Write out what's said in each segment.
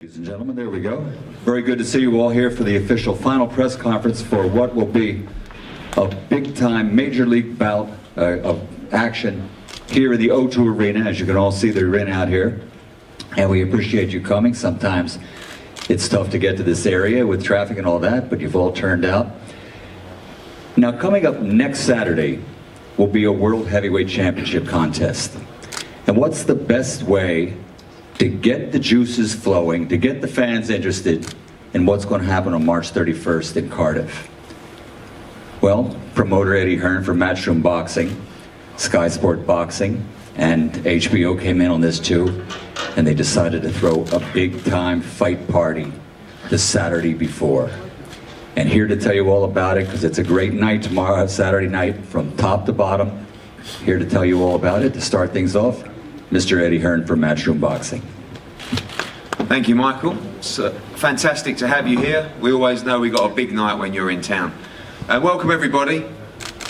Ladies and gentlemen, there we go. Very good to see you all here for the official final press conference for what will be a big-time Major League bout of action here in the O2 Arena. As you can all see the arena out here, and we appreciate you coming. Sometimes it's tough to get to this area with traffic and all that, but you've all turned out. Now, coming up next Saturday will be a World Heavyweight Championship contest. And what's the best way to get the juices flowing, to get the fans interested in what's going to happen on March 31st in Cardiff? Well, promoter Eddie Hearn from Matchroom Boxing, Sky Sport Boxing, and HBO came in on this too, and they decided to throw a big-time fight party the Saturday before. And here to tell you all about it, because it's a great night tomorrow, Saturday night, from top to bottom. Here to tell you all about it, to start things off, Mr. Eddie Hearn from Matchroom Boxing. Thank you, Michael. It's fantastic to have you here. We always know we got a big night when you're in town. Welcome everybody.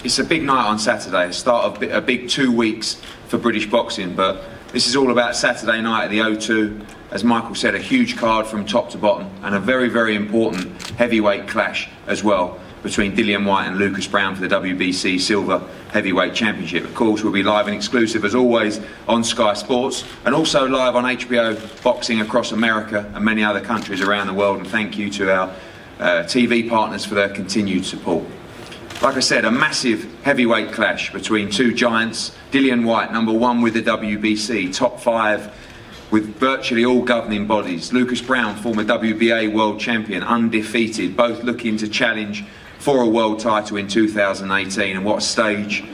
It's a big night on Saturday, the start of a big 2 weeks for British boxing, but this is all about Saturday night at the O2. As Michael said, a huge card from top to bottom, and a very, very important heavyweight clash as well between Dillian Whyte and Lucas Browne for the WBC Silver Heavyweight Championship. Of course, we'll be live and exclusive as always on Sky Sports, and also live on HBO Boxing across America and many other countries around the world. And thank you to our TV partners for their continued support. Like I said, a massive heavyweight clash between two giants. Dillian Whyte, #1 with the WBC, top 5 with virtually all governing bodies. Lucas Browne, former WBA world champion, undefeated, both looking to challenge for a world title in 2018. And what a stage,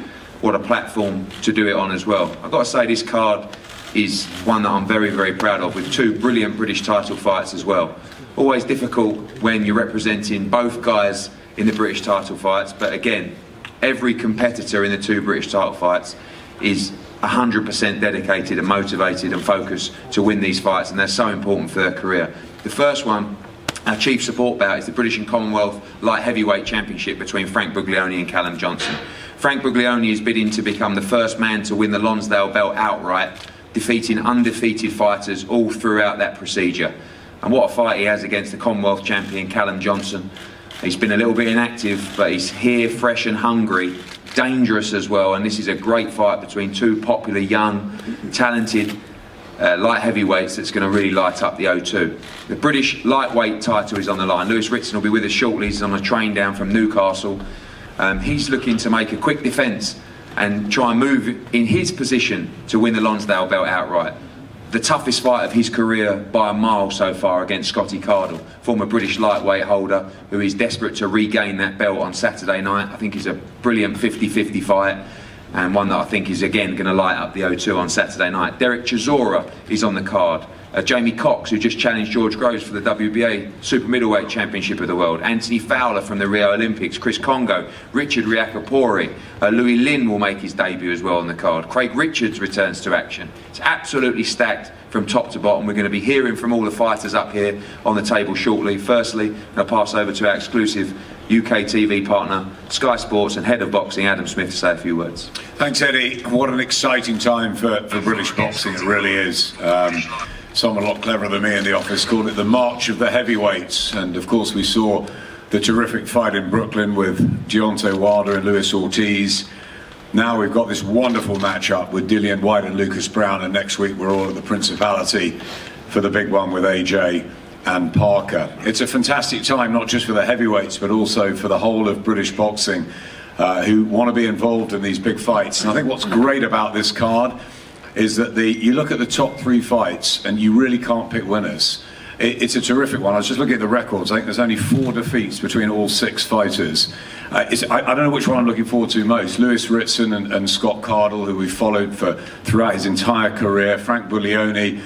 what a platform to do it on as well. I've got to say, this card is one that I'm very, very proud of, with 2 brilliant British title fights as well. Always difficult when you're representing both guys in the British title fights, but again, every competitor in the 2 British title fights is 100% dedicated and motivated and focused to win these fights, and they're so important for their career. The first one, our chief support bout, is the British and Commonwealth Light Heavyweight Championship between Frank Buglioni and Callum Johnson. Frank Buglioni is bidding to become the first man to win the Lonsdale belt outright, defeating undefeated fighters all throughout that procedure. And what a fight he has against the Commonwealth champion Callum Johnson. He's been a little bit inactive, but he's here, fresh and hungry, dangerous as well, and this is a great fight between 2 popular, young, talented light heavyweights that's going to really light up the O2. The British lightweight title is on the line. Lewis Ritson will be with us shortly. He's on a train down from Newcastle. He's looking to make a quick defence and try and move in his position to win the Lonsdale belt outright. The toughest fight of his career by a mile so far against Scotty Cardle, former British lightweight holder, who is desperate to regain that belt on Saturday night. I think it's a brilliant 50-50 fight, and one that I think is again going to light up the O2 on Saturday night. Derek Chisora is on the card. Jamie Cox, who just challenged George Groves for the WBA Super Middleweight Championship of the World. Anthony Fowler from the Rio Olympics. Chris Congo. Richard Riakapori. Louis Lin will make his debut as well on the card. Craig Richards returns to action. It's absolutely stacked from top to bottom. We're going to be hearing from all the fighters up here on the table shortly. Firstly, I'll pass over to our exclusive UK TV partner, Sky Sports, and head of boxing, Adam Smith, to say a few words. Thanks, Eddie. What an exciting time for British boxing. It really is. Someone a lot cleverer than me in the office called it the March of the Heavyweights, and of course we saw the terrific fight in Brooklyn with Deontay Wilder and Luis Ortiz. Now we've got this wonderful matchup with Dillian Whyte and Lucas Browne, and next week we're all at the Principality for the big one with AJ and Parker. It's a fantastic time, not just for the heavyweights but also for the whole of British boxing who want to be involved in these big fights. And I think what's great about this card is that you look at the top 3 fights and you really can't pick winners. It's a terrific one. I was just looking at the records. I think there's only 4 defeats between all 6 fighters. I don't know which one I'm looking forward to most. Lewis Ritson and Scott Cardle, who we followed throughout his entire career. Frank Buglioni,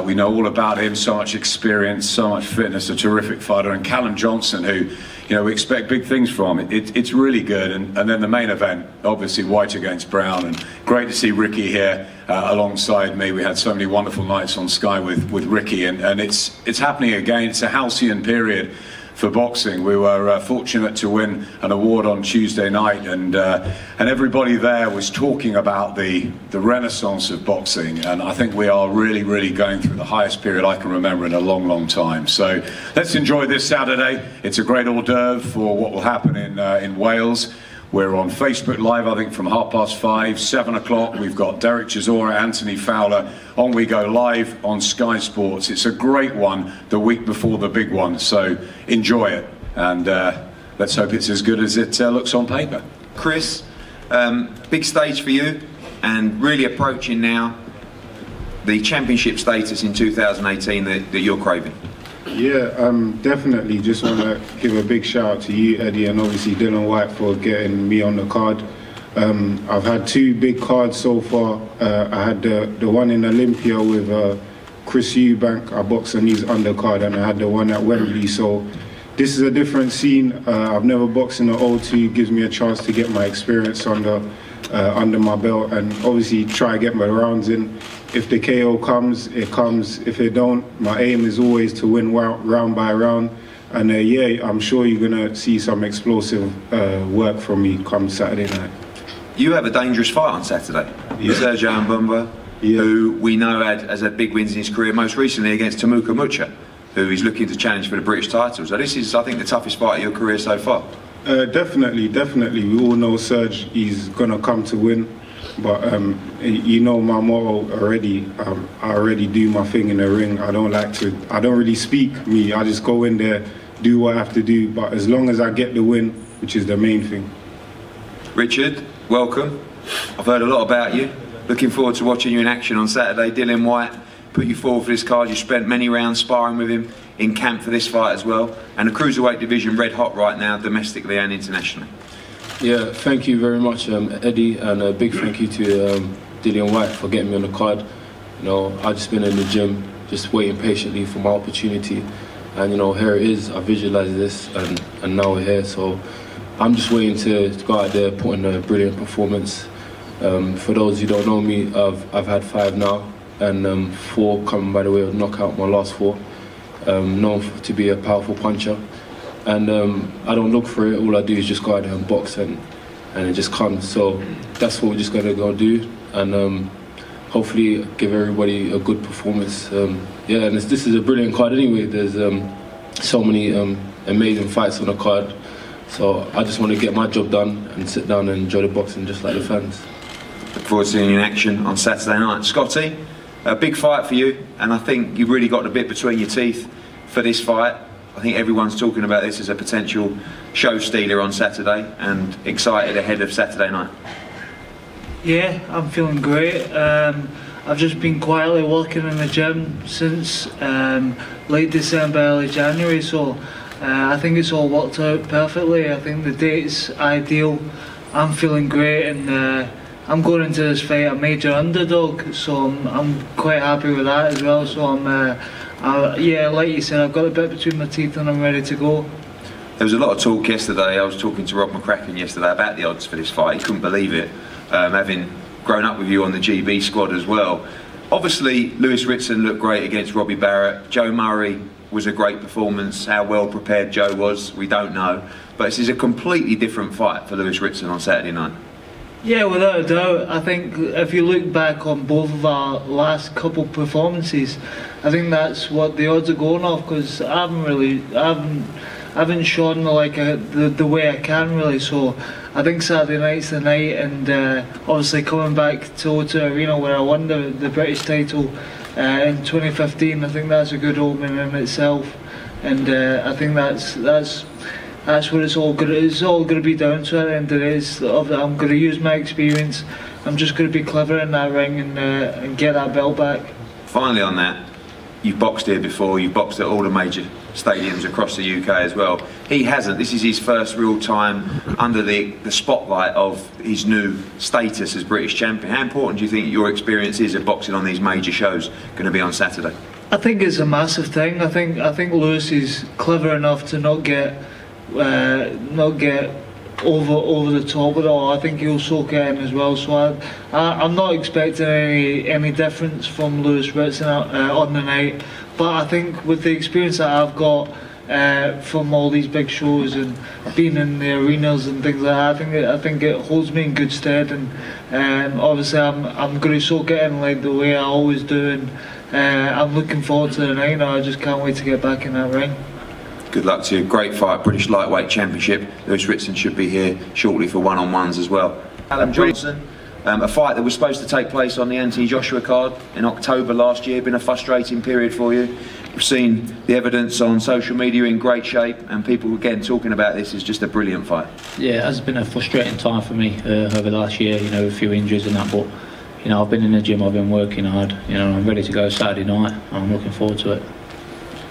we know all about him, so much experience, so much fitness, a terrific fighter. And Callum Johnson, who, you know, we expect big things from. It's really good. And then the main event, obviously Whyte against Browne. And great to see Ricky here alongside me. We had so many wonderful nights on Sky with Ricky. And it's happening again. It's a halcyon period for boxing. We were fortunate to win an award on Tuesday night, and everybody there was talking about the renaissance of boxing, and I think we are really going through the highest period I can remember in a long time. So let's enjoy this Saturday. It's a great hors d'oeuvre for what will happen in Wales. We're on Facebook Live, I think, from 5:30, 7 o'clock. We've got Derek Chisora, Anthony Fowler. On we go live on Sky Sports. It's a great one the week before the big one, so enjoy it. And let's hope it's as good as it looks on paper. Chris, big stage for you, and really approaching now the championship status in 2018 that you're craving. Yeah, definitely. Just want to give a big shout out to you, Eddie, and obviously Dillian Whyte for getting me on the card. I've had 2 big cards so far. I had the one in Olympia with Chris Eubank. I boxed on his undercard, and I had the one at Wembley. So this is a different scene. I've never boxed in the O2. It gives me a chance to get my experience under my belt, and obviously try to get my rounds in. If the KO comes, it comes. If it don't, my aim is always to win round by round. And yeah, I'm sure you're going to see some explosive work from me come Saturday night. You have a dangerous fight on Saturday. Yeah. Sergio Mbumba, yeah, who we know has had big wins in his career, most recently against Temuka Mucha, who is looking to challenge for the British title. So this is, I think, the toughest fight of your career so far. Definitely. We all know Serge, he's going to come to win. But you know my motto already. I already do my thing in the ring. I don't really speak me. I just go in there, do what I have to do. But as long as I get the win, which is the main thing. Richard, welcome. I've heard a lot about you. Looking forward to watching you in action on Saturday. Dillian Whyte put you forward for this card. You spent many rounds sparring with him in camp for this fight as well. And the cruiserweight division red hot right now, domestically and internationally. Yeah, thank you very much, Eddie, and a big thank you to Dillian Whyte for getting me on the card. You know, I've just been in the gym, just waiting patiently for my opportunity, and you know, here it is. I visualised this, and now we're here. So I'm just waiting to go out there, put in a brilliant performance. For those who don't know me, I've had 5 now, and 4 coming by the way of knockout. My last 4, known to be a powerful puncher. And I don't look for it. All I do is just go out there and box, and it just comes. So that's what we're just gonna go do, and hopefully give everybody a good performance. Yeah, and this is a brilliant card anyway. There's so many amazing fights on the card. So I just want to get my job done and sit down and enjoy the boxing just like the fans. Look forward to seeing you in action on Saturday night. Scotty, a big fight for you, and I think you've really got the bit between your teeth for this fight. I think everyone's talking about this as a potential show stealer on Saturday, and excited ahead of Saturday night. Yeah, I'm feeling great. I've just been quietly working in the gym since late December, early January, so I think it's all worked out perfectly. I think the date's ideal. I'm feeling great, and I'm going into this fight a major underdog, so I'm quite happy with that as well. So yeah, like you said, I've got a bit between my teeth and I'm ready to go. There was a lot of talk yesterday. I was talking to Rob McCracken yesterday about the odds for this fight. He couldn't believe it, having grown up with you on the GB squad as well. Obviously, Lewis Ritson looked great against Robbie Barrett. Joe Murray was a great performance. How well prepared Joe was, we don't know. But this is a completely different fight for Lewis Ritson on Saturday night. Yeah, without a doubt. I think if you look back on both of our last couple performances, I think that's what the odds are going off, because I haven't shone like the way I can really. So I think Saturday night's the night, and obviously coming back to O2 Arena where I won the British title in 2015, I think that's a good omen in itself, and I think that's what it's all going to be down to at the end of it. I'm going to use my experience. I'm just going to be clever in that ring and get that belt back. Finally on that, you've boxed here before, you've boxed at all the major stadiums across the UK as well. He hasn't. This is his first real time under the spotlight of his new status as British champion. How important do you think your experience is of boxing on these major shows going to be on Saturday? I think it's a massive thing. I think Lewis is clever enough to not get over the top at all. I think he'll soak it in as well. So I'm not expecting any difference from Lewis Ritson on the night. But I think with the experience that I've got, from all these big shows and being in the arenas and things like that. I think it holds me in good stead, and obviously I'm going to soak it in like the way I always do, and I'm looking forward to the night. I just can't wait to get back in that ring. Good luck to you. Great fight, British Lightweight Championship. Lewis Ritson should be here shortly for one-on-ones as well. Callum Johnson, a fight that was supposed to take place on the Anthony Joshua card in October last year. Been a frustrating period for you. We've seen the evidence on social media in great shape, and people again talking about this as just a brilliant fight. Yeah, it has been a frustrating time for me over the last year, you know, a few injuries and that, but you know, I've been in the gym, I've been working hard, you know, I'm ready to go Saturday night, and I'm looking forward to it.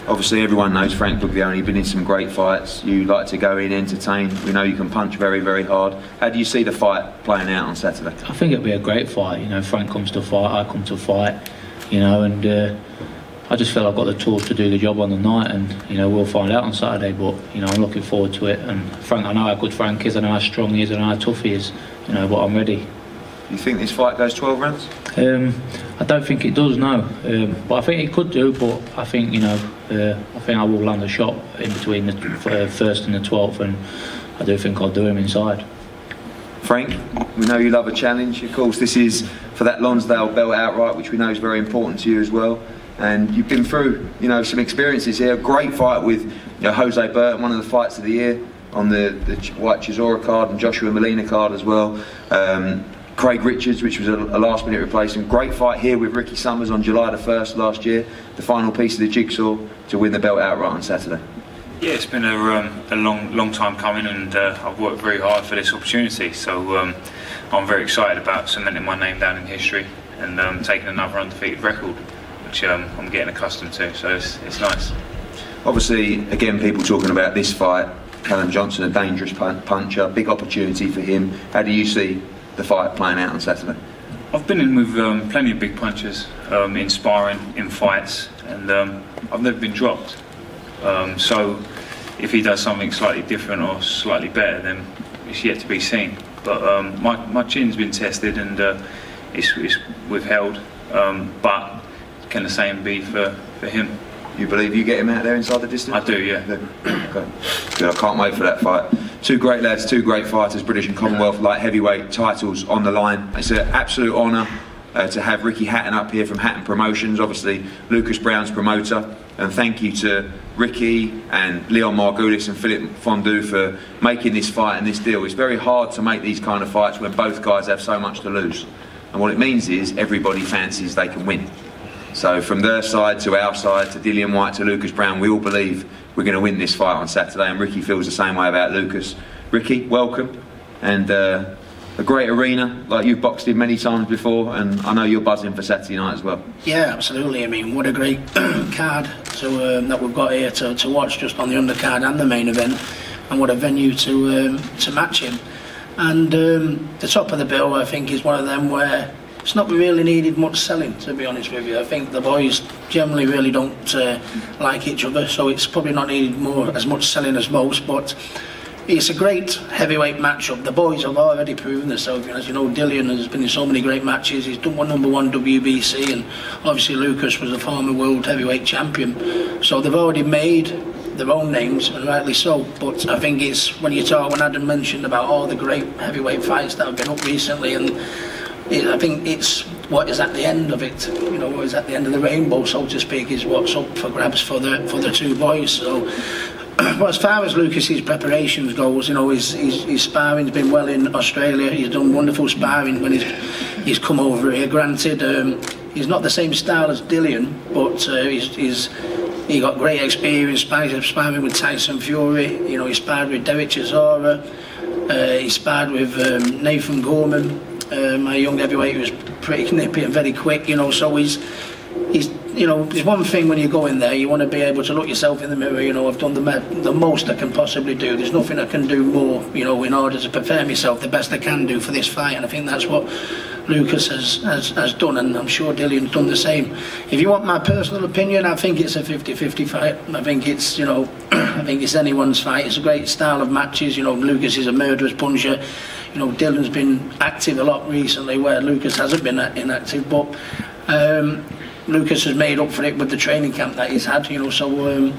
Obviously everyone knows Frank Buglioni, been in some great fights. You like to go in, entertain. We know you can punch very, very hard. How do you see the fight playing out on Saturday? I think it'll be a great fight. You know, Frank comes to fight, I come to fight, you know, and I just feel I've got the tools to do the job on the night, and you know, we'll find out on Saturday, but you know, I'm looking forward to it. And Frank, I know how good Frank is, I know how strong he is, I know how tough he is, you know, but I'm ready. You think this fight goes 12 rounds? I don't think it does, no. But I think it could do, but I think, you know, I think I will land a shot in between the first and the 12th, and I do think I'll do him inside. Frank, we know you love a challenge. Of course, this is for that Lonsdale belt outright, which we know is very important to you as well. And you've been through, you know, some experiences here. A great fight with, you know, Jose Burton, one of the fights of the year on the White Chisora card, and Joshua Molina card as well. Craig Richards, which was a last-minute replacement. Great fight here with Ricky Summers on July the 1st last year. The final piece of the jigsaw to win the belt outright on Saturday. Yeah, it's been a long time coming, and I've worked very hard for this opportunity. So I'm very excited about cementing my name down in history and taking another undefeated record, which I'm getting accustomed to. So it's nice. Obviously, again, people talking about this fight. Callum Johnson, a dangerous puncher, big opportunity for him. How do you see the fight playing out on Saturday? I've been in with plenty of big punchers in sparring, in fights, and I've never been dropped. So if he does something slightly different or slightly better, then it's yet to be seen. But my chin's been tested, and it's withheld. But can the same be for him? You believe you get him out there inside the distance? I do, yeah. Okay. Good. I can't wait for that fight. Two great lads, two great fighters, British and Commonwealth light heavyweight titles on the line. It's an absolute honour to have Ricky Hatton up here from Hatton Promotions, obviously Lucas Browne's promoter. And thank you to Ricky and Leon Margulis and Philip Fondue for making this fight and this deal. It's very hard to make these kind of fights when both guys have so much to lose. And what it means is everybody fancies they can win. So from their side to our side, to Dillian Whyte to Lucas Browne, we all believe we're going to win this fight on Saturday, and Ricky feels the same way about Lucas. Ricky, welcome, and a great arena, like you've boxed in many times before, and I know you're buzzing for Saturday night as well. Yeah, absolutely. I mean, what a great card that we've got here to watch, just on the undercard and the main event, and what a venue to match him. And the top of the bill, I think, is one of them where it's not really needed much selling, to be honest with you. I think the boys generally really don't like each other, so it's probably not needed as much selling as most, but it's a great heavyweight matchup. The boys have already proven themselves. As you know, Dillian has been in so many great matches. He's done #1 WBC, and obviously Lucas was a former world heavyweight champion. So they've already made their own names, and rightly so. But I think it's when Adam mentioned about all the great heavyweight fights that have been up recently, and I think it's what is at the end of it, you know, what is at the end of the rainbow, so to speak, is what's up for grabs for the two boys. So, but as far as Lucas's preparations goes, you know, his sparring's been well in Australia. He's done wonderful sparring when he's come over here. Granted, he's not the same style as Dillian, but he got great experience sparring with Tyson Fury. You know, he sparred with Derek Chisora. He sparred with Nathan Gorman. My young heavyweight was pretty nippy and very quick, you know, so he's you know, there's one thing when you go in there, you want to be able to look yourself in the mirror, you know, I've done the most I can possibly do, there's nothing I can do more, you know, in order to prepare myself the best I can do for this fight, and I think that's what Lucas has done, and I'm sure Dillian's done the same. If you want my personal opinion, I think it's a 50-50 fight. I think it's, you know, I think it's anyone's fight. It's a great style of matches, you know, Lucas is a murderous puncher. You know, Dylan's been active a lot recently where Lucas hasn't been inactive, but Lucas has made up for it with the training camp that he's had, you know, so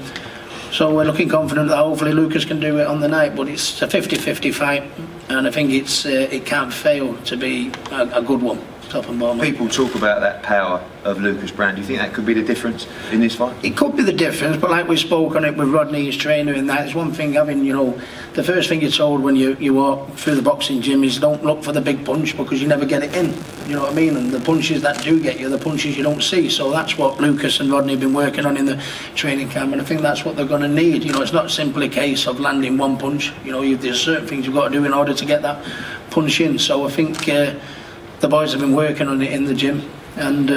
So we're looking confident that hopefully Lucas can do it on the night, but it's a 50-50 fight, and I think it can't fail to be a good one, top and bottom. People talk about that power of Lucas Browne. Do you think that could be the difference in this fight? It could be the difference, but like we spoke on it with Rodney, his trainer, and that is one thing having, you know, the first thing you're told when you walk through the boxing gym is don't look for the big punch because you never get it in, you know what I mean? And the punches that do get you, the punches you don't see. So that's what Lucas and Rodney have been working on in the training camp, and I think that's what they're going to need. You know, it's not simply a case of landing one punch. You know, there's certain things you've got to do in order to get that punch in. So I think the boys have been working on it in the gym, and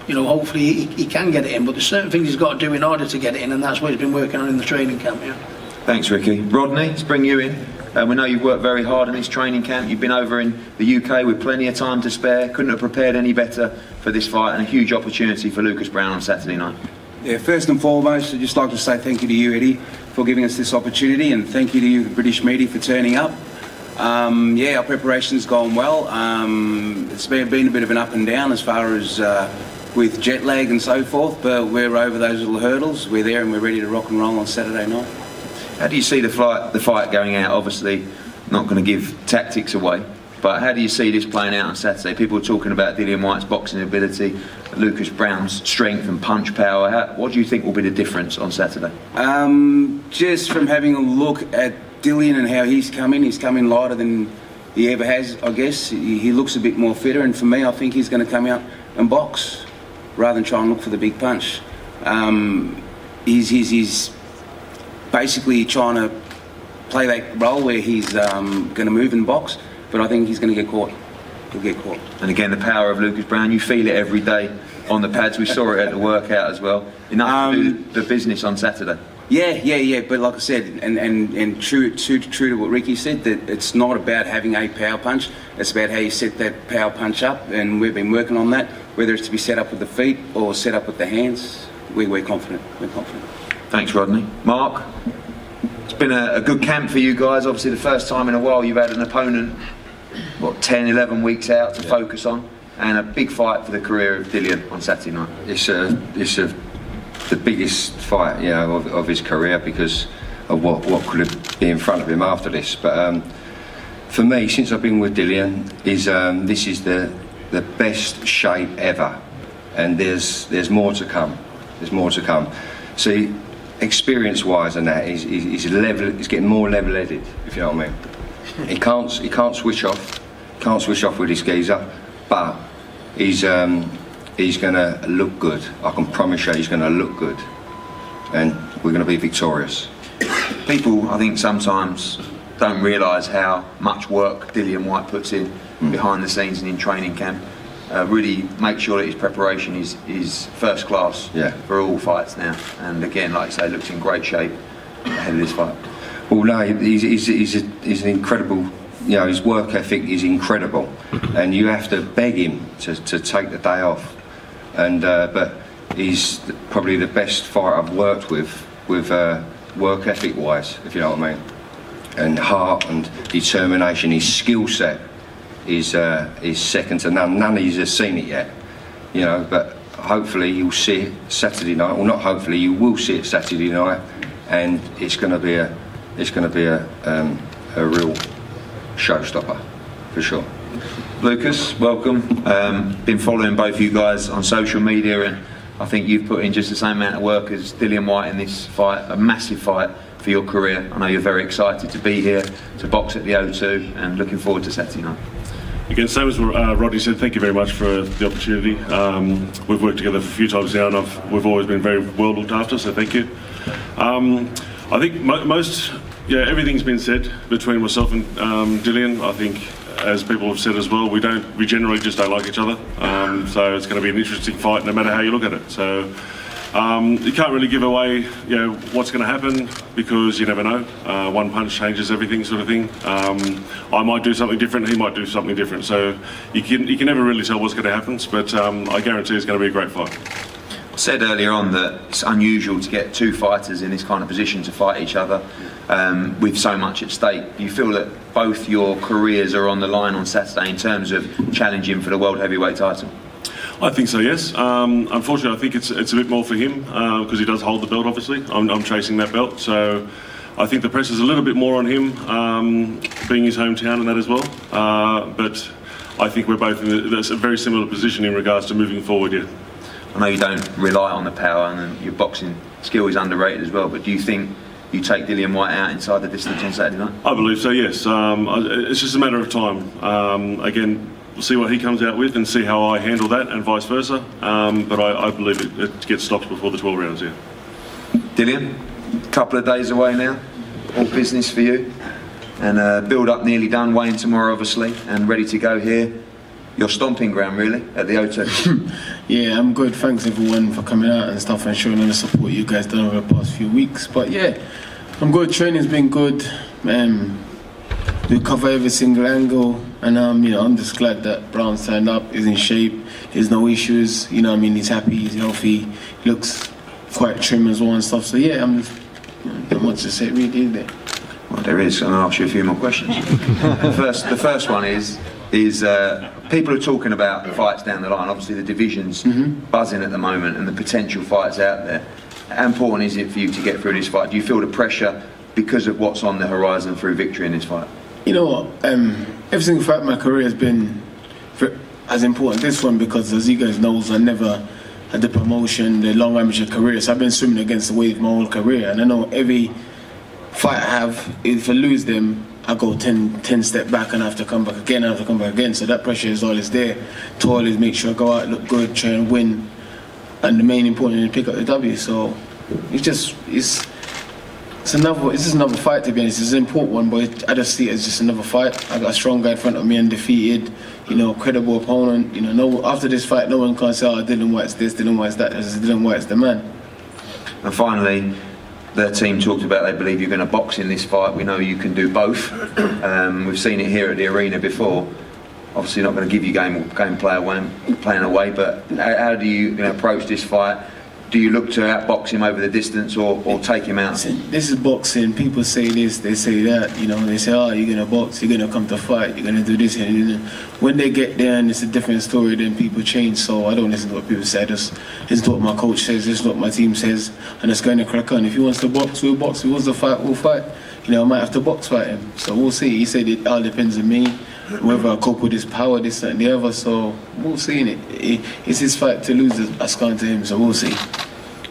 you know, hopefully he can get it in, but there's certain things he's got to do in order to get it in, and that's what he's been working on in the training camp. Yeah. Thanks, Ricky. Rodney, let's bring you in. We know you've worked very hard in this training camp. You've been over in the UK with plenty of time to spare. Couldn't have prepared any better for this fight, and a huge opportunity for Lucas Browne on Saturday night. Yeah, first and foremost, I'd just like to say thank you to you, Eddie, for giving us this opportunity, and thank you to you, the British media, for turning up. Yeah, our preparation's gone well. It's been a bit of an up and down as far as with jet lag and so forth, but we're over those little hurdles. We're there and we're ready to rock and roll on Saturday night. How do you see the fight going out? Obviously, not going to give tactics away, but how do you see this playing out on Saturday? People are talking about Dillian Whyte's boxing ability, Lucas Browne's strength and punch power. What do you think will be the difference on Saturday? Just from having a look at Dillian and how he's come in lighter than he ever has, I guess. He looks a bit more fitter, and for me, I think he's going to come out and box rather than try and look for the big punch. He's basically trying to play that role where he's going to move and box, but I think he's going to get caught. He'll get caught. And again, the power of Lucas Browne, you feel it every day on the pads. We saw it at the workout as well. Enough to do the business on Saturday. Yeah. But like I said, and true to what Ricky said, that it's not about having a power punch. It's about how you set that power punch up, and we've been working on that. Whether it's to be set up with the feet or set up with the hands, we're confident. We're confident. Thanks, Rodney. Mark, it's been a good camp for you guys. Obviously, the first time in a while you've had an opponent, 10, 11 weeks out to focus on, and a big fight for the career of Dillian on Saturday night. It's the biggest fight, you know, of his career because of what could be in front of him after this. But for me, since I've been with Dillian, this is the best shape ever, and there's more to come. There's more to come. See, experience-wise and that, he's getting more level-headed, if you know what I mean. He can't switch off. Can't switch off with his geezer, but he's going to look good. I can promise you he's going to look good, and we're going to be victorious. People, I think, sometimes don't realise how much work Dillian Whyte puts in behind the scenes and in training camp. Really make sure that his preparation is first class for all fights now. And again, like I say, looks in great shape ahead of this fight. Well, no, he's an incredible. You know, his work ethic is incredible, and you have to beg him to take the day off. And but he's probably the best fighter I've worked with work ethic wise, if you know what I mean, and heart and determination. His skill set is second to none. None of you have seen it yet, you know. But hopefully you'll see it Saturday night. Well, not hopefully, you will see it Saturday night, and it's going to be a real showstopper for sure. Lucas, welcome. Been following both you guys on social media, and I think you've put in just the same amount of work as Dillian Whyte in this fight, a massive fight for your career. I know you're very excited to be here to box at the O2, and looking forward to Saturday night. Again, same as Rodney said, thank you very much for the opportunity. We've worked together for a few times now, and we've always been very well looked after, so thank you. I think everything's been said between myself and Dillian. I think, as people have said as well, we generally just don't like each other. So it's going to be an interesting fight, no matter how you look at it. So you can't really give away, what's going to happen, because you never know. One punch changes everything, sort of thing. I might do something different, he might do something different. So you can never really tell what's going to happen. But I guarantee it's going to be a great fight. I said earlier on that it's unusual to get two fighters in this kind of position to fight each other with so much at stake. Do you feel that both your careers are on the line on Saturday in terms of challenging for the world heavyweight title? I think so, yes. Unfortunately, I think it's a bit more for him because he does hold the belt, obviously. I'm chasing that belt, so I think the pressure's a little bit more on him, being his hometown and that as well. But I think we're both in a very similar position in regards to moving forward, yeah. I know you don't rely on the power and your boxing skill is underrated as well, but do you think you take Dillian Whyte out inside the distance on Saturday night? I believe so, yes. It's just a matter of time. Again, we'll see what he comes out with and see how I handle that and vice versa. But I believe it gets stopped before the 12 rounds, yeah. Dillian, a couple of days away now, all business for you. And build-up nearly done, weighing tomorrow obviously, and ready to go here. Your stomping ground, really, at the O2. Yeah, I'm good. Thanks everyone for coming out and stuff and showing all the support you guys done over the past few weeks. But yeah, I'm good. Training's been good. We cover every single angle, and you know, I'm just glad that Browne signed up. He's in shape. There's no issues. You know what I mean? He's happy. He's healthy. He looks quite trim as well and stuff. So yeah, I'm just not much to say really, is there? Well, there is. I'm going to ask you a few more questions. The first one is people are talking about fights down the line. Obviously, the division's buzzing at the moment, and the potential fights out there. How important is it for you to get through this fight? Do you feel the pressure because of what's on the horizon through victory in this fight? You know what? Every single fight in my career has been as important this one because, as you guys know, I never had the promotion, the long amateur career. So I've been swimming against the wave my whole career, and I know every fight I have, if I lose them, I go 10 step back and I have to come back again, So that pressure is always there to always make sure I go out, look good, try and win. And the main important is to pick up the W. So it's just another fight, to be honest. It's an important one, but I just see it as just another fight. I got a strong guy in front of me, undefeated, you know, credible opponent. You know, after this fight, no one can say, oh, Dillian Whyte's this, Dillian Whyte's that. Dillian Whyte's the man. And finally, the team talked about they believe you're going to box in this fight. We know you can do both. We've seen it here at the arena before. Obviously not going to give you game playing away, but how do you approach this fight? Do you look to outbox him over the distance or take him out? This is boxing. People say this, they say that. You know, they say, oh, you're going to box, you're going to come to fight, you're going to do this. And when they get there and it's a different story, then people change. So I don't listen to what people say. I just listen to what my coach says, listen to what my team says, and it's going to crack on. If he wants to box, we'll box. If he wants to fight, we'll fight. You know, I might have to box fight him. So we'll see. He said it all depends on me, whether I cope with his power, this and the other. So we'll see. It's his fight to lose. That's gone to him. So we'll see.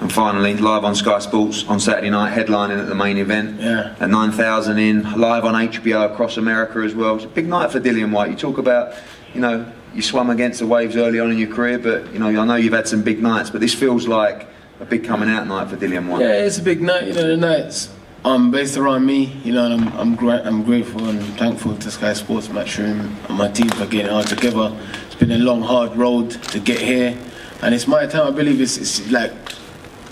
And finally, live on Sky Sports on Saturday night, headlining at the main event. Yeah. At 9,000 in, live on HBO across America as well. It's a big night for Dillian Whyte. You talk about, you know, you swam against the waves early on in your career, but, you know, I know you've had some big nights, but this feels like a big coming out night for Dillian Whyte. Yeah, it's a big night. You know, the night's based around me. You know, and I'm grateful and thankful to Sky Sports, Matchroom, and my team for getting it all together. It's been a long, hard road to get here, and it's my time. I believe it's like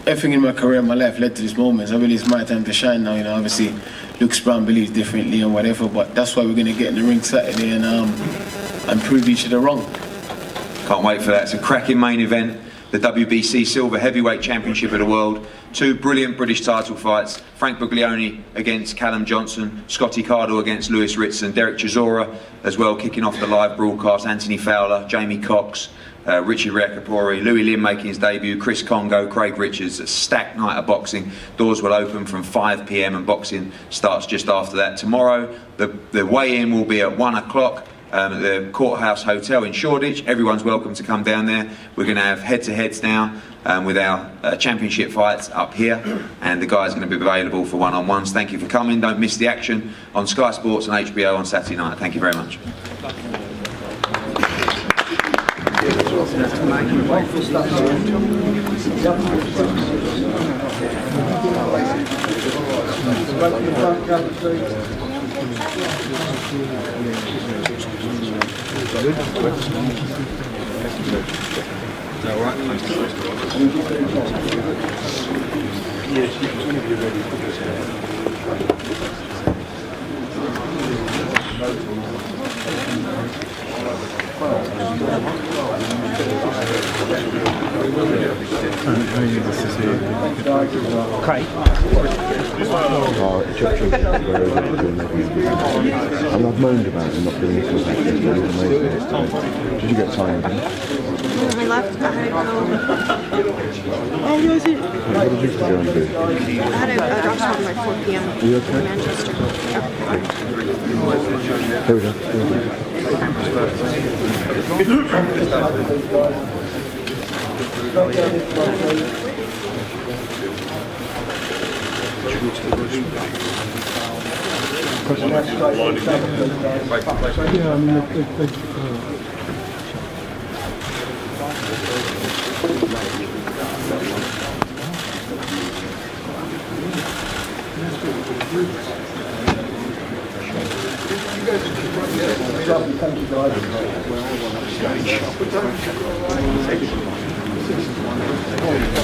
everything in my career, my life led to this moment. So I believe it's my time to shine now. You know, obviously, Luke Browne believes differently and whatever, but that's why we're going to get in the ring Saturday and prove each other wrong. Can't wait for that. It's a cracking main event. The WBC Silver Heavyweight Championship of the World. Two brilliant British title fights. Frank Buglioni against Callum Johnson. Scotty Cardle against Lewis Ritson. Derek Chisora as well, kicking off the live broadcast. Anthony Fowler, Jamie Cox, Richie Riakapori, Louis Lim making his debut, Chris Congo, Craig Richards. A stacked night of boxing. Doors will open from 5 p.m. and boxing starts just after that. Tomorrow, the weigh-in will be at 1 o'clock. At the Courthouse Hotel in Shoreditch. Everyone's welcome to come down there. We're going to have head-to-heads now with our championship fights up here, and the guys are going to be available for one-on-ones. Thank you for coming. Don't miss the action on Sky Sports and HBO on Saturday night. Thank you very much. All right. Okay. And I've moaned about him not doing this like this, but he was amazing this time. Did you get tired? I left. I had to go. Oh, was it? What did you go and do? I had a doctor's appointment by 4 p.m. Are you okay? in Manchester. Yeah. Here we go. Yeah, I mean, Thank you guys.